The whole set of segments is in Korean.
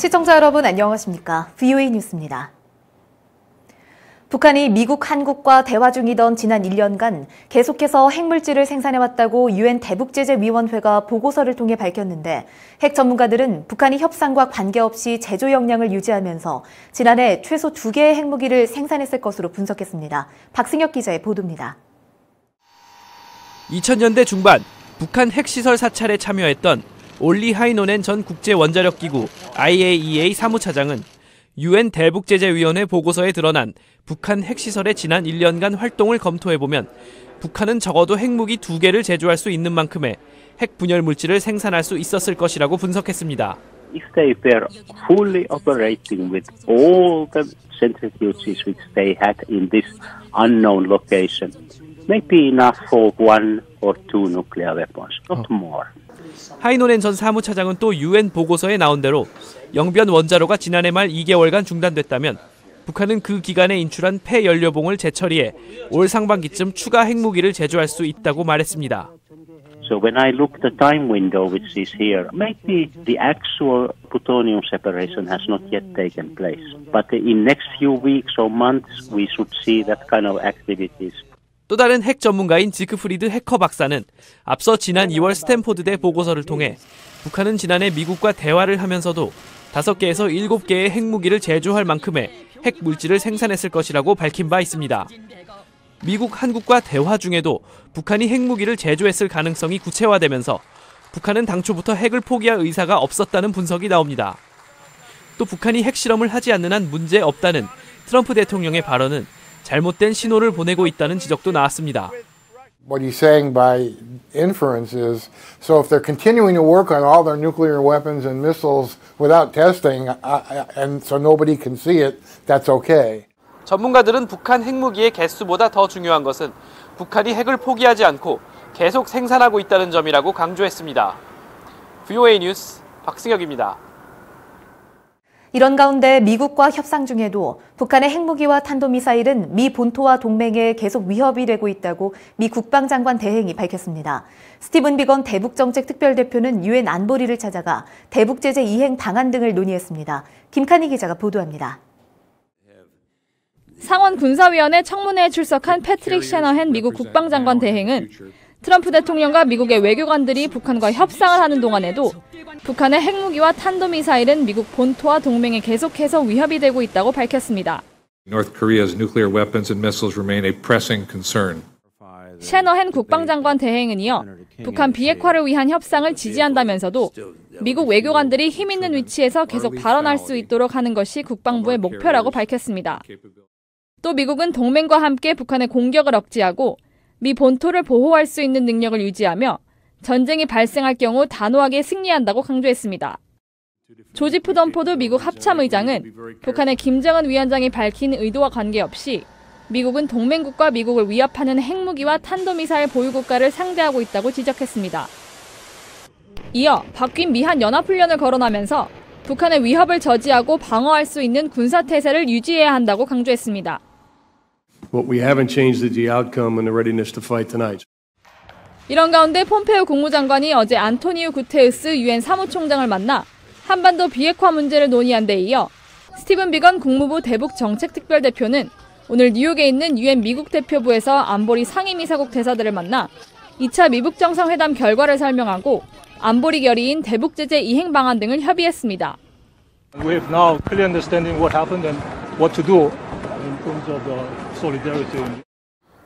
시청자 여러분 안녕하십니까? VOA 뉴스입니다. 북한이 미국, 한국과 대화 중이던 지난 1년간 계속해서 핵물질을 생산해왔다고 유엔 대북제재위원회가 보고서를 통해 밝혔는데 핵 전문가들은 북한이 협상과 관계없이 제조 역량을 유지하면서 지난해 최소 2개의 핵무기를 생산했을 것으로 분석했습니다. 박승혁 기자의 보도입니다. 2000년대 중반 북한 핵시설 사찰에 참여했던 올리 하이노넨 전 국제원자력기구 IAEA 사무차장은 유엔 대북제재위원회 보고서에 드러난 북한 핵시설의 지난 1년간 활동을 검토해보면 북한은 적어도 핵무기 2개를 제조할 수 있는 만큼의 핵 분열 물질을 생산할 수 있었을 것이라고 분석했습니다. If they were fully operating with all the centrifuges which they had in this unknown location, maybe enough for 1 or 2 nuclear weapons, not more. 하이노넨 전 사무차장은 또 유엔 보고서에 나온 대로 영변 원자로가 지난해 말 2개월간 중단됐다면 북한은 그 기간에 인출한 폐연료봉을 재처리해 올 상반기쯤 추가 핵무기를 제조할 수 있다고 말했습니다. So when I look the time window which is here, maybe the actual plutonium separation has not yet taken place. But in next few weeks or months we should see that kind of activities. 또 다른 핵 전문가인 지크프리드 해커 박사는 앞서 지난 2월 스탠포드대 보고서를 통해 북한은 지난해 미국과 대화를 하면서도 5개에서 7개의 핵무기를 제조할 만큼의 핵 물질을 생산했을 것이라고 밝힌 바 있습니다. 미국, 한국과 대화 중에도 북한이 핵무기를 제조했을 가능성이 구체화되면서 북한은 당초부터 핵을 포기할 의사가 없었다는 분석이 나옵니다. 또 북한이 핵실험을 하지 않는 한 문제 없다는 트럼프 대통령의 발언은 잘못된 신호를 보내고 있다는 지적도 나왔습니다. What he's saying by inference is, so if they're continuing to work on all their nuclear weapons and missiles without testing, and so nobody can see it, that's okay. 전문가들은 북한 핵무기의 개수보다 더 중요한 것은 북한이 핵을 포기하지 않고 계속 생산하고 있다는 점이라고 강조했습니다. VOA 뉴스 박승혁입니다. 이런 가운데 미국과 협상 중에도 북한의 핵무기와 탄도미사일은 미 본토와 동맹에 계속 위협이 되고 있다고 미 국방장관 대행이 밝혔습니다. 스티븐 비건 대북정책특별대표는 유엔 안보리를 찾아가 대북제재 이행 방안 등을 논의했습니다. 김칸희 기자가 보도합니다. 상원 군사위원회 청문회에 출석한 패트릭 셔너헨 미국 국방장관 대행은 트럼프 대통령과 미국의 외교관들이 북한과 협상을 하는 동안에도 북한의 핵무기와 탄도미사일은 미국 본토와 동맹에 계속해서 위협이 되고 있다고 밝혔습니다. North Korea's nuclear weapons and missiles remain a pressing concern. 셔너헨 국방장관 대행은 이어 북한 비핵화를 위한 협상을 지지한다면서도 미국 외교관들이 힘 있는 위치에서 계속 발언할 수 있도록 하는 것이 국방부의 목표라고 밝혔습니다. 또 미국은 동맹과 함께 북한의 공격을 억제하고 미 본토를 보호할 수 있는 능력을 유지하며 전쟁이 발생할 경우 단호하게 승리한다고 강조했습니다. 조지프 덤포드 미국 합참의장은 북한의 김정은 위원장이 밝힌 의도와 관계없이 미국은 동맹국과 미국을 위협하는 핵무기와 탄도미사일 보유국가를 상대하고 있다고 지적했습니다. 이어 바뀐 미한 연합훈련을 거론하면서 북한의 위협을 저지하고 방어할 수 있는 군사태세를 유지해야 한다고 강조했습니다. But we haven't changed the outcome and the readiness to fight tonight. 이런 가운데 폼페오 국무장관이 어제 안토니우 구테우스 유엔 사무총장을 만나 한반도 비핵화 문제를 논의한 데 이어 스티븐 비건 국무부 대북정책특별대표는 오늘 뉴욕에 있는 유엔 미국 대표부에서 안보리 상임이사국 대사들을 만나 2차 미북 정상회담 결과를 설명하고 안보리 결의인 대북제재 이행 방안 등을 협의했습니다. We have now clear understanding what happened and what to do in terms of solidarity.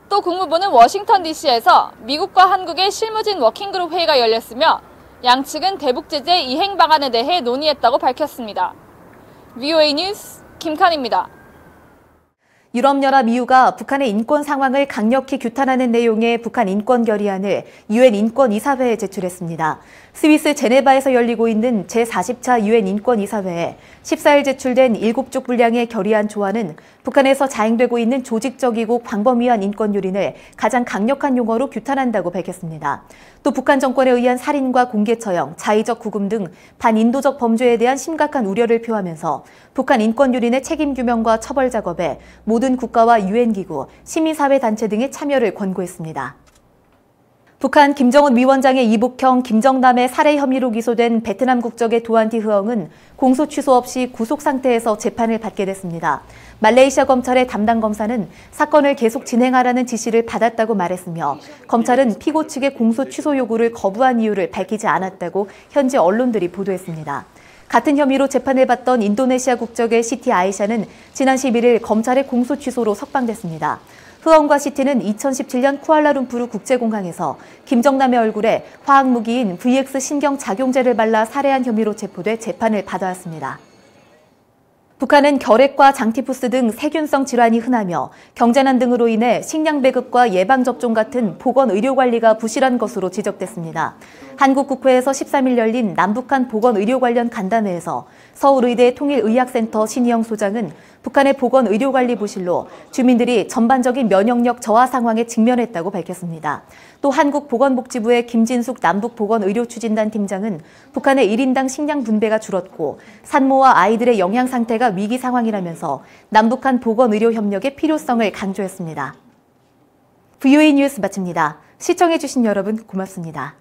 또 국무부는 워싱턴 DC에서 미국과 한국의 실무진 워킹그룹 회의가 열렸으며 양측은 대북제재 이행 방안에 대해 논의했다고 밝혔습니다. VOA 뉴스 김칸입니다. 유럽연합 EU가 북한의 인권 상황을 강력히 규탄하는 내용의 북한 인권 결의안을 유엔 인권이사회에 제출했습니다. 스위스 제네바에서 열리고 있는 제40차 유엔 인권이사회에 14일 제출된 7쪽 분량의 결의안 조안은 북한에서 자행되고 있는 조직적이고 광범위한 인권 유린을 가장 강력한 용어로 규탄한다고 밝혔습니다. 또 북한 정권에 의한 살인과 공개 처형, 자의적 구금 등 반인도적 범죄에 대한 심각한 우려를 표하면서 북한 인권 유린의 책임 규명과 처벌 작업에 모든 국가와 유엔 기구, 시민사회 단체 등의 참여를 권고했습니다. 북한 김정은 위원장의 이북형 김정남의 살해 혐의로 기소된 베트남 국적의 도안 티 흐엉은 공소 취소 없이 구속 상태에서 재판을 받게 됐습니다. 말레이시아 검찰의 담당 검사는 사건을 계속 진행하라는 지시를 받았다고 말했으며 검찰은 피고 측의 공소 취소 요구를 거부한 이유를 밝히지 않았다고 현지 언론들이 보도했습니다. 같은 혐의로 재판을 받던 인도네시아 국적의 시티 아이샤는 지난 11일 검찰의 공소 취소로 석방됐습니다. 흐엉과 시티는 2017년 쿠알라룸푸르 국제공항에서 김정남의 얼굴에 화학무기인 VX 신경작용제를 발라 살해한 혐의로 체포돼 재판을 받아왔습니다. 북한은 결핵과 장티푸스 등 세균성 질환이 흔하며 경제난 등으로 인해 식량 배급과 예방접종 같은 보건의료관리가 부실한 것으로 지적됐습니다. 한국국회에서 13일 열린 남북한 보건의료 관련 간담회에서 서울의대 통일의학센터 신희영 소장은 북한의 보건의료관리 부실로 주민들이 전반적인 면역력 저하 상황에 직면했다고 밝혔습니다. 또 한국보건복지부의 김진숙 남북보건의료추진단 팀장은 북한의 1인당 식량 분배가 줄었고 산모와 아이들의 영양 상태가 위기 상황이라면서 남북한 보건의료 협력의 필요성을 강조했습니다. VOA 뉴스 마칩니다. 시청해주신 여러분 고맙습니다.